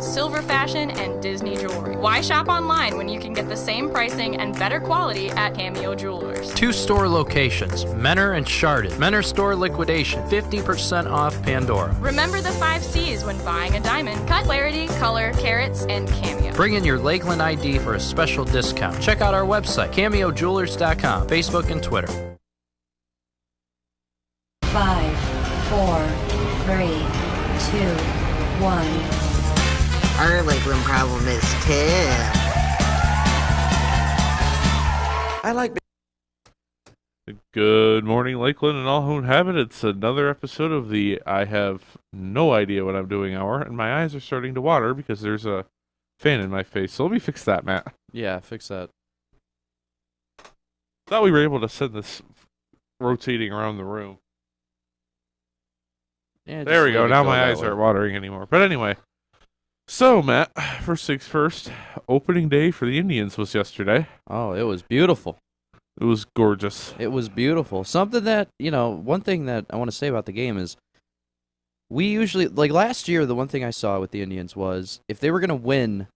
silver fashion, and Disney jewelry. Why shop online when you can get the same pricing and better quality at Cameo Jewelers? 2 store locations, Menor and Chardon. Menor store liquidation, 50% off Pandora. Remember the 5 C's when buying a diamond: cut, clarity, color, carats, and Cameo. Bring in your Lakeland ID for a special discount. Check out our website, CameoJewelers.com, Facebook and Twitter. 5, 4, 3, 2, 1. Our Lakeland problem is 10. I like. Good morning, Lakeland and all who inhabit. It's another episode of the I have no idea what I'm doing hour, and my eyes are starting to water because there's a fan in my face. So let me fix that, Matt. Yeah, fix that. Thought we were able to send this rotating around the room. Yeah, There we go. Now my that eyes way. aren't watering anymore. But anyway, so Matt, first things first, opening day for the Indians was yesterday. Oh, it was beautiful. It was gorgeous. It was beautiful. Something that, one thing that I want to say about the game is we usually, like last year, the one thing I saw with the Indians was if they were going to win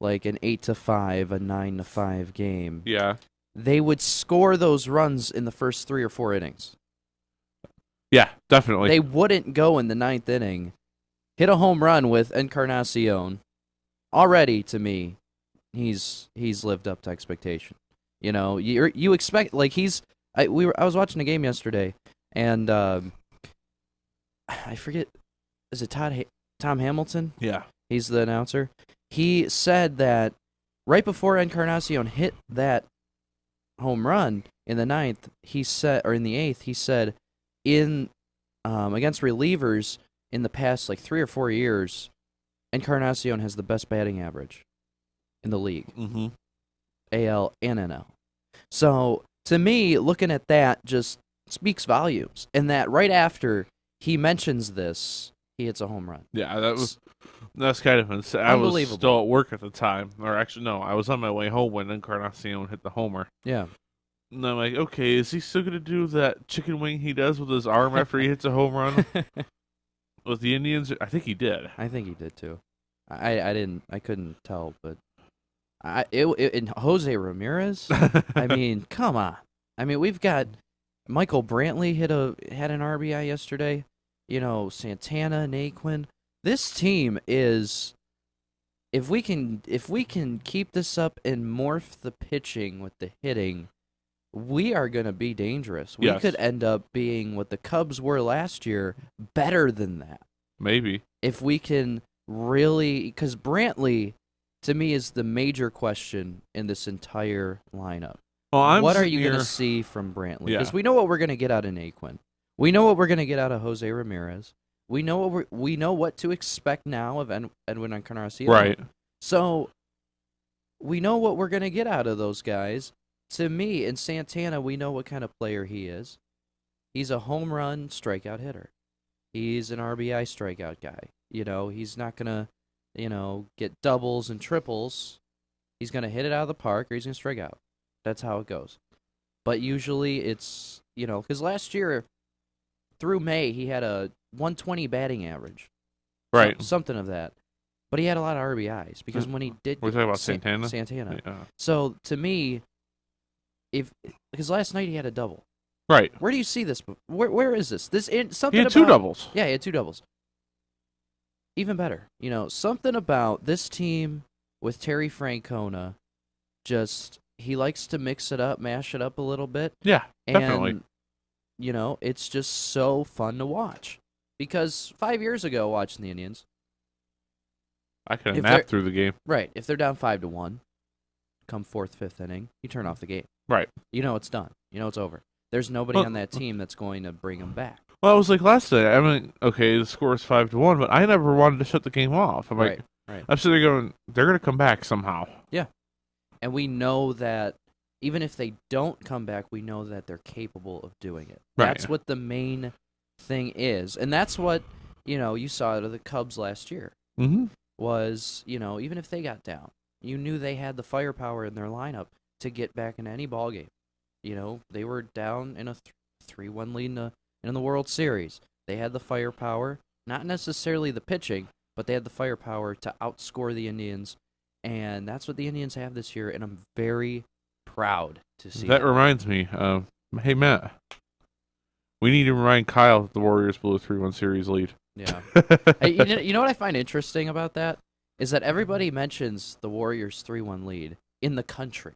like an 8-5, a 9-5 game, Yeah. they would score those runs in the first 3 or 4 innings. Yeah, definitely. They wouldn't go in the 9th inning, hit a home run with Encarnacion. Already, to me, he's lived up to expectation. You expect, like, I was watching a game yesterday, and I forget, is it Tom Hamilton? Yeah. He's the announcer. He said that right before Encarnacion hit that home run in the 9th, or in the 8th, he said, against relievers in the past like 3 or 4 years, Encarnacion has the best batting average in the league, AL and NL. So to me, looking at that just speaks volumes. And that right after he mentions this, he hits a home run. Yeah, that's kind of insane. I was Unbelievable. still at work at the time, or actually no, I was on my way home when Encarnacion hit the homer. Yeah. And I'm like, okay, is he still going to do that chicken wing he does with his arm after he hits a home run with the Indians? I think he did. I think he did too. I couldn't tell, but and Jose Ramirez. I mean, come on. I mean, we've got Michael Brantley had an RBI yesterday. Santana, Naquin. This team is. If we can keep this up and morph the pitching with the hitting, we are going to be dangerous. We Yes. could end up being what the Cubs were last year, better than that. Maybe. If we can really, because Brantley, to me, is the major question in this entire lineup. Well, What are you going to see from Brantley? Yeah. Because we know what we're going to get out of Naquin. We know what we're going to get out of Jose Ramirez. We know what to expect now of Edwin Encarnacion. Right. So we know what we're going to get out of those guys. To me, in Santana, we know what kind of player he is. He's a home run strikeout hitter. He's an RBI strikeout guy. He's not going to, get doubles and triples. He's going to hit it out of the park or he's going to strike out. That's how it goes. But usually it's, because last year, through May, he had a 120 batting average. Right. Something of that. But he had a lot of RBIs because when he did... We're talking about Santana? Santana. Yeah. So, to me, because last night he had a double. Right. Where do you see this? Where is this? Something He had about, 2 doubles. Yeah, he had 2 doubles. Even better. Something about this team with Terry Francona, he likes to mix it up, mash it up a little bit. Yeah, definitely. And, it's just so fun to watch. Because 5 years ago, watching the Indians, I could have if napped they're- through the game. right, if they're down 5-1, come 4th, 5th inning, you turn off the game. Right. It's done. It's over. There's nobody Well- on that team that's going to bring them back. Well, I was like last night. I mean, okay, the score is 5-1, but I never wanted to shut the game off. I'm like, Right. I'm sitting there going, they're going to come back somehow. And we know that even if they don't come back, we know that they're capable of doing it. Right. That's what the main thing is. And that's what, you saw out of the Cubs last year. Mm-hmm. Was, even if they got down, you knew they had the firepower in their lineup to get back in any ball game. They were down in a 3-1 lead in the World Series. They had the firepower, not necessarily the pitching, but they had the firepower to outscore the Indians, and that's what the Indians have this year, and I'm very proud to see That reminds me. Hey, Matt. We need to remind Kyle that the Warriors blew a 3-1 series lead. Yeah. Hey, you know what I find interesting about that is that everybody mentions the Warriors 3-1 lead in the country.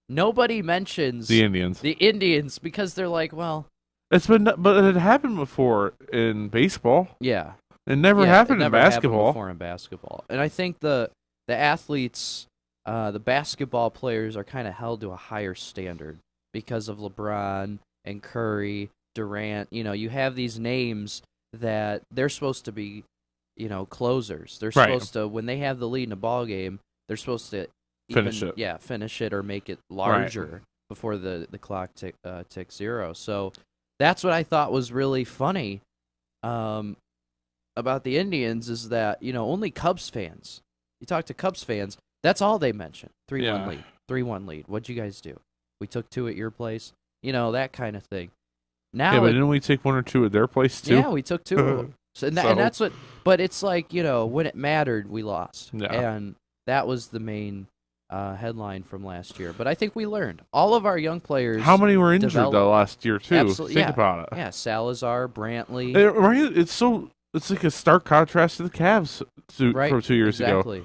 Nobody mentions The Indians. the Indians because they're like, well, But it had happened before in baseball. yeah. It never Yeah, happened it in never happened basketball. before in basketball. And I think the athletes, the basketball players are kind of held to a higher standard because of LeBron and Curry, Durant. You know, you have these names that they're supposed to be, closers. They're Right. supposed to, when they have the lead in a ball game, they're supposed to Finish it. Yeah, finish it or make it larger before the clock ticks zero. So that's what I thought was really funny about the Indians is that, only Cubs fans. You talk to Cubs fans, that's all they mention. 3-1 Yeah. lead. 3-1 lead. What'd you guys do? We took 2 at your place. That kind of thing. Now Yeah, but didn't we take 1 or 2 at their place too? yeah, we took 2 of them. So, and that's what, but it's like, when it mattered, we lost. Yeah. And that was the main headline from last year. But I think we learned. All of our young players. How many were injured develop- though last year too? Absolutely, Think yeah. about it. Yeah, Salazar, Brantley. It's like a stark contrast to the Cavs Right, from 2 years exactly.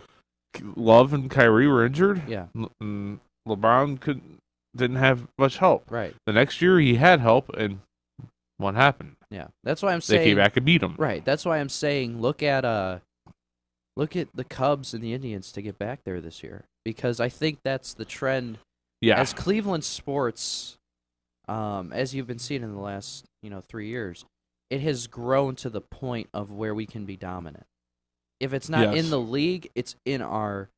ago. Love and Kyrie were injured. Yeah, And LeBron didn't have much help. right. The next year he had help, and what happened? Yeah, that's why I'm They saying. came back and beat him. Right, that's why I'm saying look at the Cubs and the Indians to get back there this year because I think that's the trend. Yeah. As Cleveland sports, as you've been seeing in the last 3 years, it has grown to the point of where we can be dominant. If it's not Yes. in the league, it's in our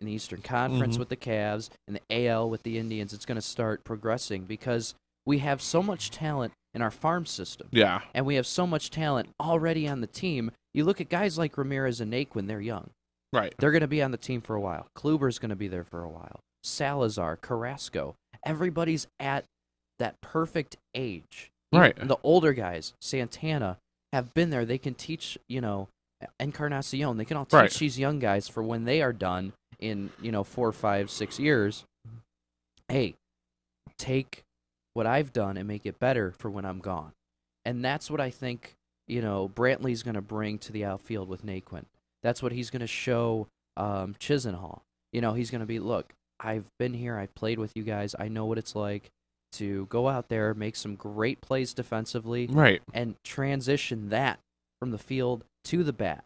in the Eastern Conference Mhm. with the Cavs, in the AL with the Indians. It's going to start progressing because we have so much talent in our farm system. Yeah. And we have so much talent already on the team. You look at guys like Ramirez and Naquin, they're young. Right. They're going to be on the team for a while. Kluber's going to be there for a while. Salazar, Carrasco. Everybody's at that perfect age. Right. Even the older guys, Santana, have been there. They can teach, Encarnacion. They can all teach Right. these young guys for when they are done in, 4, 5, 6 years. Hey, take what I've done and make it better for when I'm gone. And that's what I think, Brantley's going to bring to the outfield with Naquin. That's what he's going to show Chisenhall. He's going to be, look, I've been here. I've played with you guys. I know what it's like to go out there, make some great plays defensively, Right. and transition that from the field to the bat.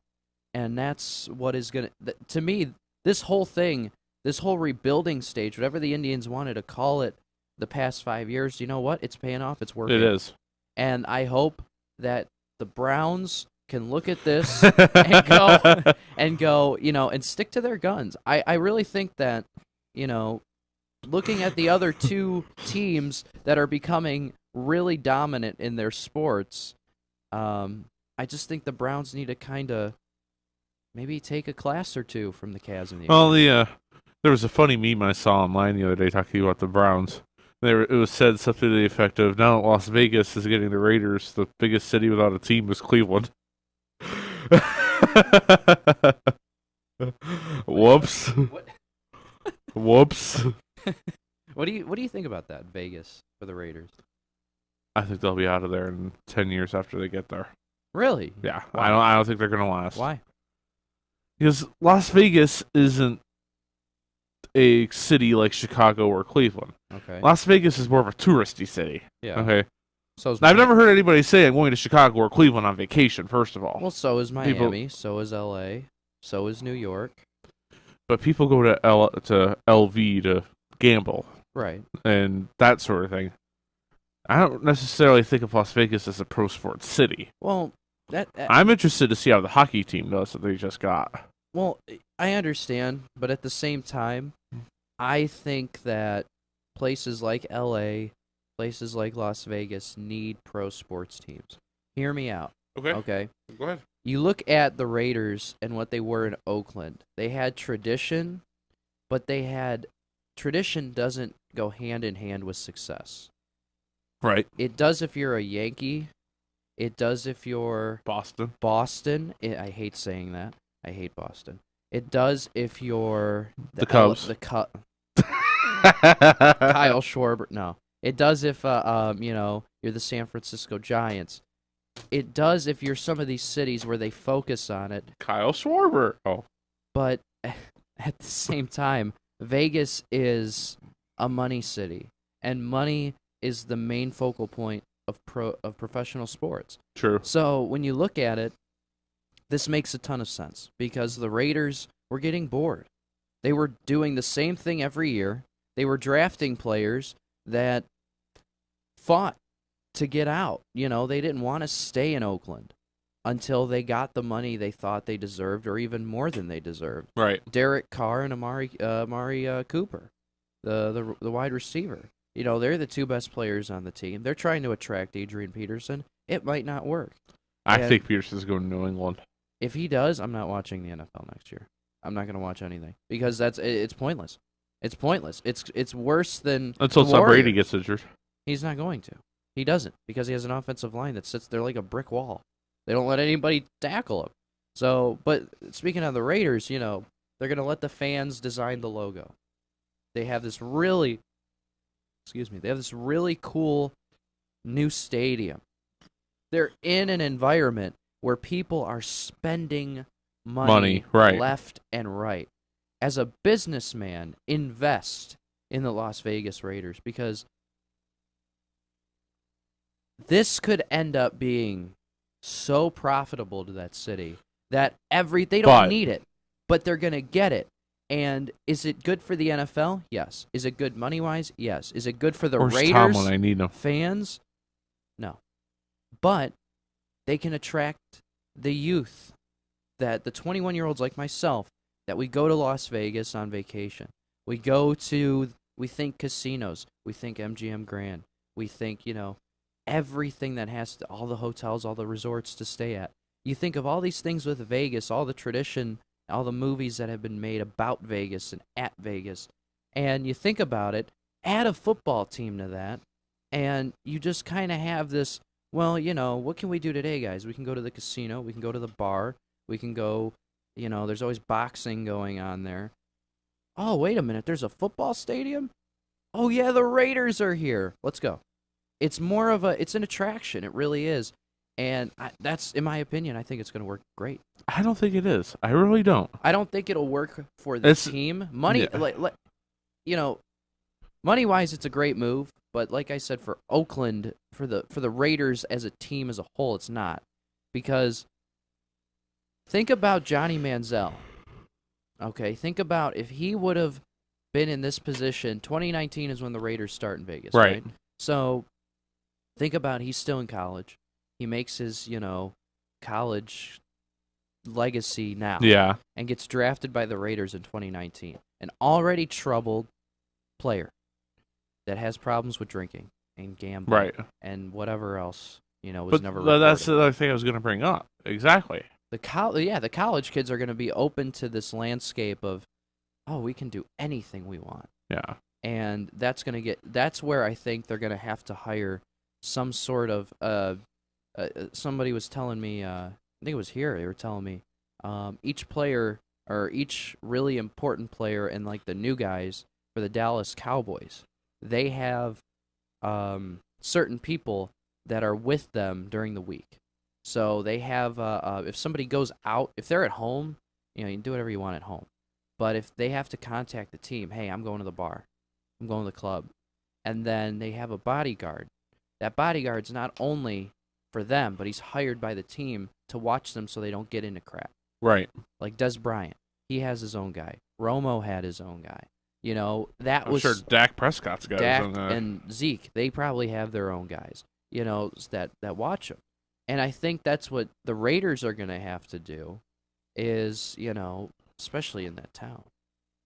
And that's what is going to me, this whole thing, this whole rebuilding stage, whatever the Indians wanted to call it the past 5 years, you know what? It's paying off. It's working. It is. And I hope that the Browns can look at this and go, and stick to their guns. I really think that, looking at the other 2 teams that are becoming really dominant in their sports, I just think the Browns need to kind of maybe take a class or 2 from the Cavs and the Well, Indians. there was a funny meme I saw online the other day talking about the Browns. It was said something to the effect of, now that Las Vegas is getting the Raiders, the biggest city without a team is Cleveland. Whoops. Whoops. What do you think about that, Vegas, for the Raiders? I think they'll be out of there in 10 years after they get there. Really? Yeah, Why? I don't think they're gonna last. Why? Because Las Vegas isn't a city like Chicago or Cleveland. Okay. Las Vegas is more of a touristy city. Yeah. Okay. So is I've never heard anybody say I'm going to Chicago or Cleveland on vacation. First of all, Well, so is People- Miami. So is L.A. So is New York. but people go to LV to gamble Right. and that sort of thing. I don't necessarily think of Las Vegas as a pro sports city. Well, that I'm interested to see how the hockey team does that they just got. well, I understand, but at the same time, I think that places like L.A., places like Las Vegas need pro sports teams. Hear me out, okay? Go ahead. You look at the Raiders and what they were in Oakland. They had tradition, but tradition doesn't go hand in hand with success. Right. It does if you're a Yankee, It does if you're Boston. Boston. I hate saying that. I hate Boston. It does if you're The Cubs. Kyle Schwarber. No. It does if you're the San Francisco Giants. It does if you're some of these cities where they focus on it. Kyle Schwarber. Oh. But at the same time, Vegas is a money city, and money is the main focal point of professional sports. True. So when you look at it, this makes a ton of sense because the Raiders were getting bored. They were doing the same thing every year. They were drafting players that fought to get out. You know, they didn't want to stay in Oakland until they got the money they thought they deserved, or even more than they deserved. Right. Derek Carr and Amari Cooper, the wide receiver. You know, they're the two best players on the team. They're trying to attract Adrian Peterson. It might not work. I think Peterson's going to New England. If he does, I'm not watching the NFL next year. I'm not going to watch anything because it's pointless. It's pointless. It's worse than Until Tom Brady gets injured. He's not going to. He doesn't because he has an offensive line that sits there like a brick wall. They don't let anybody tackle him. So, but speaking of the Raiders, you know, they're going to let the fans design the logo. They have this really cool new stadium. They're in an environment where people are spending money right. left and right. As a businessman, invest in the Las Vegas Raiders because this could end up being so profitable to that city that they don't need it, but they're going to get it. And is it good for the NFL? Yes. Is it good money-wise? Yes. Is it good for the Where's Raiders Tom when I need him? fans? No. But they can attract the youth, that the 21-year-olds like myself, that we go to Las Vegas on vacation. We think casinos. We think MGM Grand. We think, everything that has to, all the hotels, all the resorts to stay at. You think of all these things with Vegas, all the tradition, all the movies that have been made about Vegas and at Vegas, and you think about it, add a football team to that, and you just kind of have this, well, what can we do today, guys? We can go to the casino, we can go to the bar, we can go, there's always boxing going on there. Oh, wait a minute, there's a football stadium? Oh, yeah, the Raiders are here. Let's go. It's more of it's an attraction. It really is. And that's, in my opinion, I think it's going to work great. I don't think it is. I really don't. I don't think it'll work for the team. Money, money-wise, it's a great move. But like I said, for Oakland, for the Raiders as a team as a whole, it's not. Because think about Johnny Manziel. Okay, think about if he would have been in this position. 2019 is when the Raiders start in Vegas, right? So think about he's still in college. He makes his, college legacy now. Yeah. And gets drafted by the Raiders in 2019. An already troubled player that has problems with drinking and gambling. Right. And whatever else, was but never reported. That's the other thing I was going to bring up. Exactly. The college kids are going to be open to this landscape of, oh, we can do anything we want. Yeah. And that's where I think they're going to have to hire some sort of somebody was telling me, I think it was here, they were telling me, each player or each really important player and like the new guys for the Dallas Cowboys, they have certain people that are with them during the week. So they have, if somebody goes out, if they're at home, you can do whatever you want at home. But if they have to contact the team, hey, I'm going to the bar, I'm going to the club, and then they have a bodyguard. That bodyguard's not only for them, but he's hired by the team to watch them so they don't get into crap. Right. Like Des Bryant, he has his own guy. Romo had his own guy. I'm sure Dak Prescott's got his own guy. And Zeke, they probably have their own guys, that watch them. And I think that's what the Raiders are going to have to do is, especially in that town.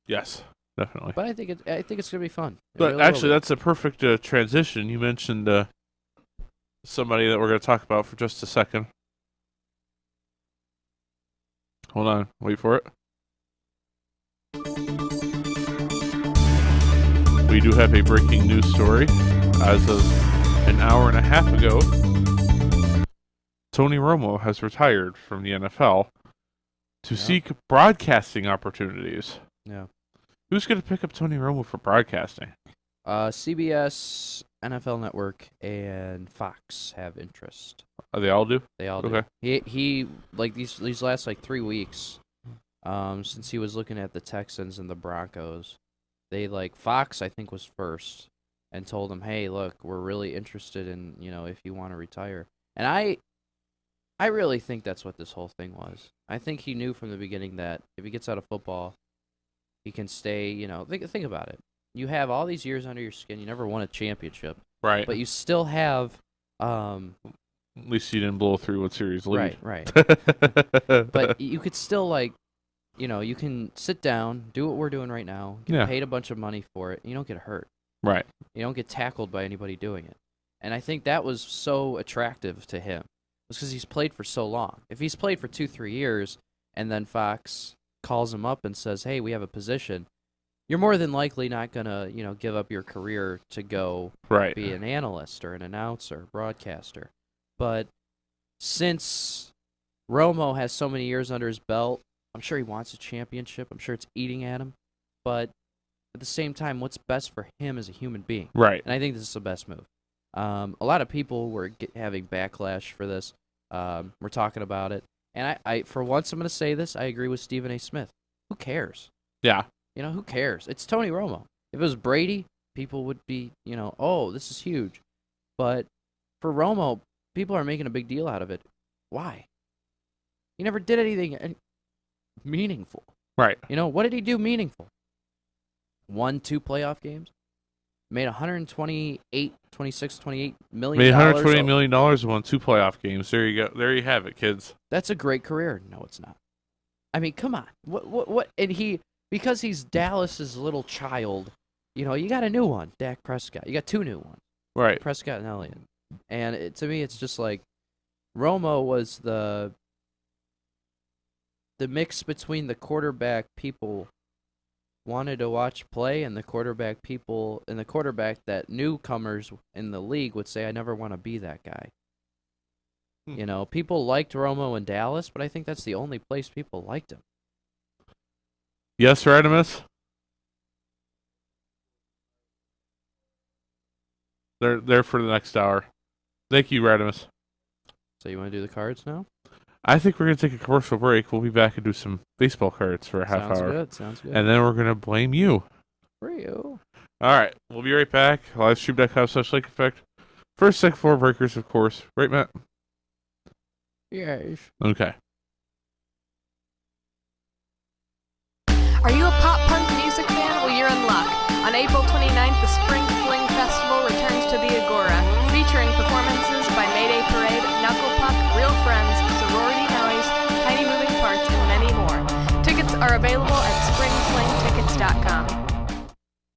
Yes, definitely. But I think it's going to be fun. But actually, that's a perfect transition. You mentioned somebody that we're going to talk about for just a second. Hold on. Wait for it. We do have a breaking news story. As of an hour and a half ago, Tony Romo has retired from the NFL to seek broadcasting opportunities. Yeah. Who's going to pick up Tony Romo for broadcasting? CBS, NFL Network, and Fox have interest. Oh, they all do? They all do. Okay. He like these last like 3 weeks, since he was looking at the Texans and the Broncos, they Fox I think was first and told him, hey, look, we're really interested in, if you want to retire. And I really think that's what this whole thing was. I think he knew from the beginning that if he gets out of football, he can stay, think about it. You have all these years under your skin. You never won a championship. Right. But you still have At least you didn't blow through what series lead. Right. But you could still, you can sit down, do what we're doing right now, get paid a bunch of money for it, and you don't get hurt. Right. You don't get tackled by anybody doing it. And I think that was so attractive to him. It's because he's played for so long. If he's played for 2-3 years, and then Fox calls him up and says, hey, we have a position, you're more than likely not going to, give up your career to go be an analyst or an announcer, broadcaster. But since Romo has so many years under his belt, I'm sure he wants a championship. I'm sure it's eating at him. But at the same time, what's best for him as a human being? Right. And I think this is the best move. A lot of people were having backlash for this. We're talking about it. And I for once, I'm going to say this. I agree with Stephen A. Smith. Who cares? Yeah. Who cares? It's Tony Romo. If it was Brady, people would be, oh, this is huge. But for Romo, people are making a big deal out of it. Why? He never did anything meaningful. Right. What did he do meaningful? Won 2 playoff games? Made $26, $28 million. Made $128 million and won 2 playoff games. There you go. There you have it, kids. That's a great career. No, it's not. I mean, come on. What? And because he's Dallas's little child, you got a new one, Dak Prescott. You got 2 new ones. Right. Prescott and Elliott. And to me, it's just like Romo was the mix between the quarterback people wanted to watch play and the quarterback people and the quarterback that newcomers in the league would say, I never want to be that guy. People liked Romo in Dallas, but I think that's the only place people liked him. Yes, Radimus? They're there for the next hour. Thank you, Radimus. So you want to do the cards now? I think we're going to take a commercial break. We'll be back and do some baseball cards for a half hour. Sounds good. And then we're going to blame you. For you. All right. We'll be right back. Livestream.com/Lake Effect. First, second floor breakers, of course. Right, Matt? Yes. Okay. Are you a pop punk music fan? Well, you're in luck. On April 29th, the Spring Fling Festival returns to the Agora, featuring performances by Mayday Parade, Knuckle Puck, Real Friends, Sorority Noise, Tiny Moving Parts, and many more. Tickets are available at